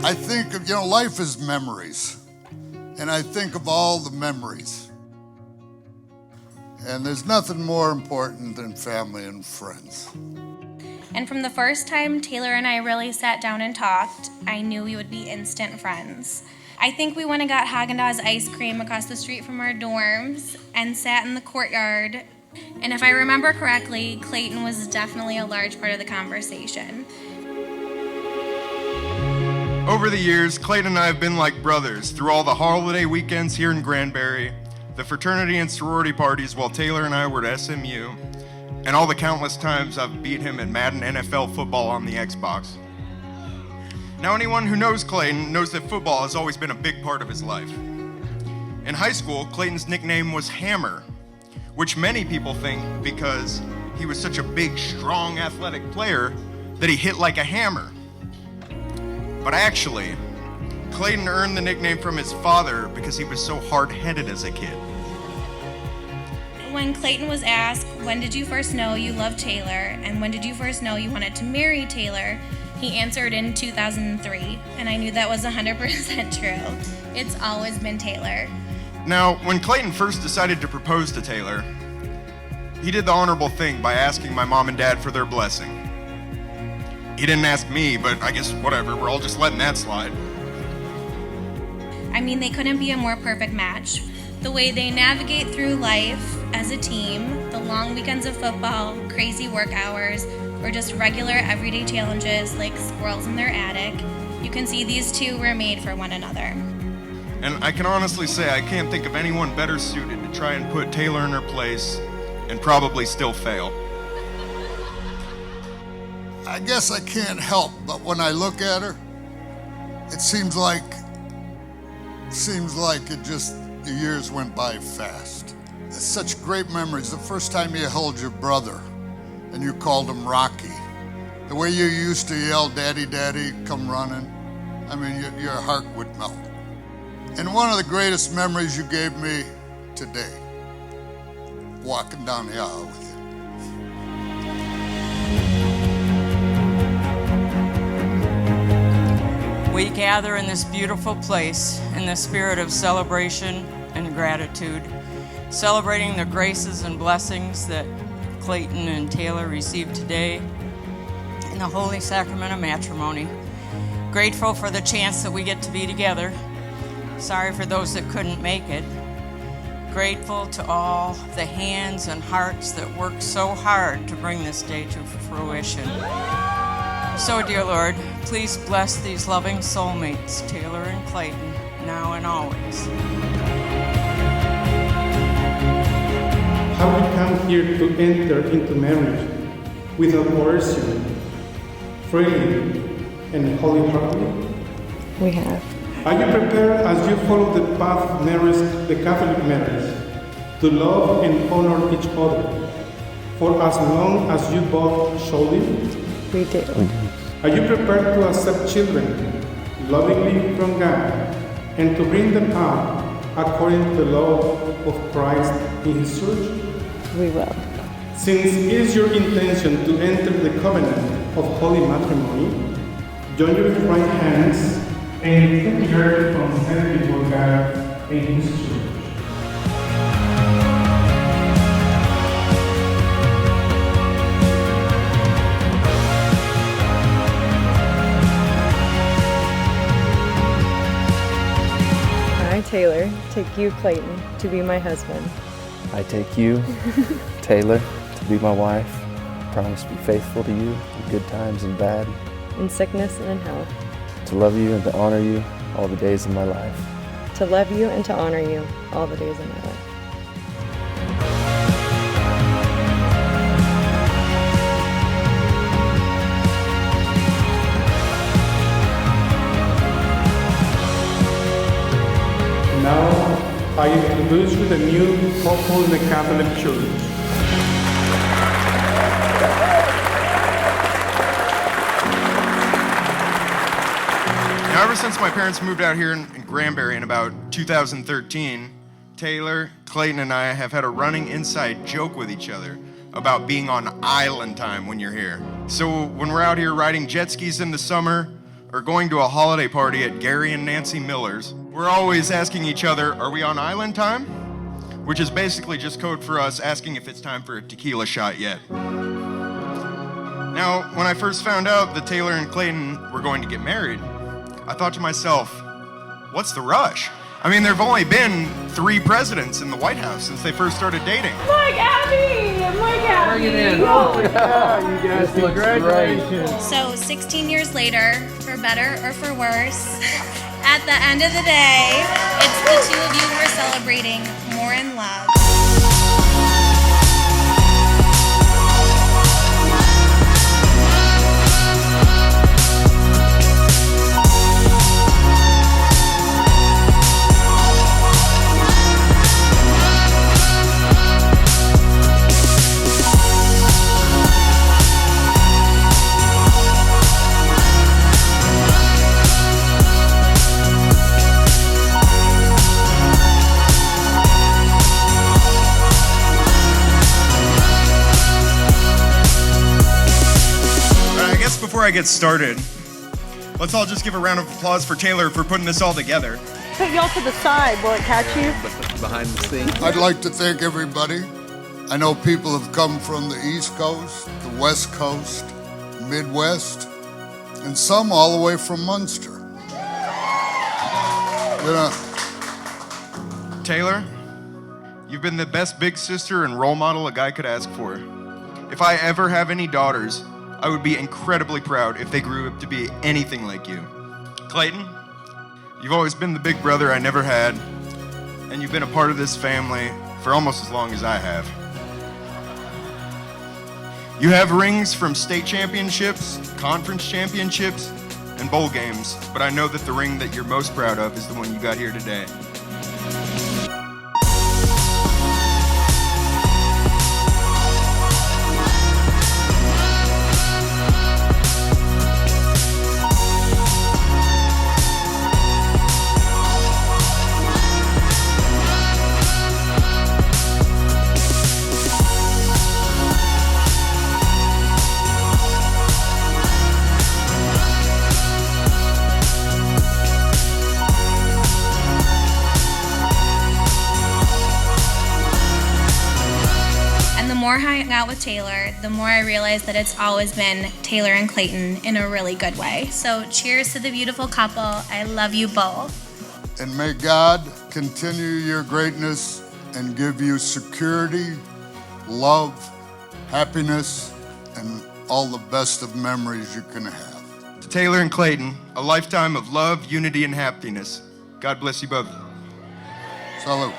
I think of, life is memories. And I think of all the memories. And there's nothing more important than family and friends. And from the first time Taylor and I really sat down and talked, I knew we would be instant friends. I think we went and got Haagen-Dazs ice cream across the street from our dorms and sat in the courtyard. And if I remember correctly, Clayton was definitely a large part of the conversation. Over the years, Clayton and I have been like brothers through all the holiday weekends here in Granbury, the fraternity and sorority parties while Taylor and I were at SMU, and all the countless times I've beat him in Madden NFL football on the Xbox. Now, anyone who knows Clayton knows that football has always been a big part of his life. In high school, Clayton's nickname was Hammer, which many people think because he was such a big, strong, athletic player that he hit like a hammer. But actually, Clayton earned the nickname from his father because he was so hard-headed as a kid. When Clayton was asked, when did you first know you loved Taylor, and when did you first know you wanted to marry Taylor, he answered in 2003, and I knew that was 100% true. It's always been Taylor. Now, when Clayton first decided to propose to Taylor, he did the honorable thing by asking my mom and dad for their blessing. He didn't ask me, but I guess whatever, we're all just letting that slide. I mean, they couldn't be a more perfect match. The way they navigate through life as a team, the long weekends of football, crazy work hours, or just regular everyday challenges like squirrels in their attic, you can see these two were made for one another. And I can honestly say I can't think of anyone better suited to try and put Taylor in her place and probably still fail. I guess I can't help, but when I look at her, it seems like the years went by fast. It's such great memories. The first time you held your brother and you called him Rocky. The way you used to yell, "Daddy, Daddy, come running." I mean, your heart would melt. And one of the greatest memories you gave me today, walking down the aisle with you. We gather in this beautiful place in the spirit of celebration and gratitude, celebrating the graces and blessings that Clayton and Taylor received today in the Holy Sacrament of Matrimony. Grateful for the chance that we get to be together. Sorry for those that couldn't make it. Grateful to all the hands and hearts that worked so hard to bring this day to fruition. So, dear Lord, please bless these loving soulmates, Taylor and Clayton, now and always. Have we come here to enter into marriage without coercion, freely and wholeheartedly? We have. Are you prepared as you follow the path of marriage, the Catholic marriage, to love and honor each other for as long as you both shall live? We do. Are you prepared to accept children lovingly from God and to bring them up according to the law of Christ in His church? We will. Since it is your intention to enter the covenant of holy matrimony, join your right hands and prepare from stand before God in His church. I, Taylor, take you, Clayton, to be my husband. I take you, Taylor, to be my wife. I promise to be faithful to you in good times and bad. In sickness and in health. To love you and to honor you all the days of my life. To love you and to honor you all the days of my life. Now, I introduce you the new couple in the Catholic Church. Now, ever since my parents moved out here in Granbury in about 2013, Taylor, Clayton, and I have had a running inside joke with each other about being on island time when you're here. So when we're out here riding jet skis in the summer, or going to a holiday party at Gary and Nancy Miller's, we're always asking each other, are we on island time? Which is basically just code for us asking if it's time for a tequila shot yet. Now, when I first found out that Taylor and Clayton were going to get married, I thought to myself, what's the rush? I mean, there have only been 3 presidents in the White House since they first started dating. Mike Abby! Mike Abby! Bring it in. Oh, yeah, you guys, congratulations. So 16 years later, for better or for worse, at the end of the day, it's the two of you who are celebrating more in love. Before I get started, let's all just give a round of applause for Taylor for putting this all together. Put y'all to the side. Will it catch you? Behind the scenes. I'd like to thank everybody. I know people have come from the East Coast, the West Coast, Midwest, and some all the way from Munster. You know, Taylor, you've been the best big sister and role model a guy could ask for. If I ever have any daughters, I would be incredibly proud if they grew up to be anything like you. Clayton, you've always been the big brother I never had, and you've been a part of this family for almost as long as I have. You have rings from state championships, conference championships, and bowl games, but I know that the ring that you're most proud of is the one you got here today. The more I hang out with Taylor, the more I realize that it's always been Taylor and Clayton in a really good way. So cheers to the beautiful couple. I love you both. and may God continue your greatness and give you security, love, happiness, and all the best of memories you can have. To Taylor and Clayton, a lifetime of love, unity, and happiness. God bless you both. Salute.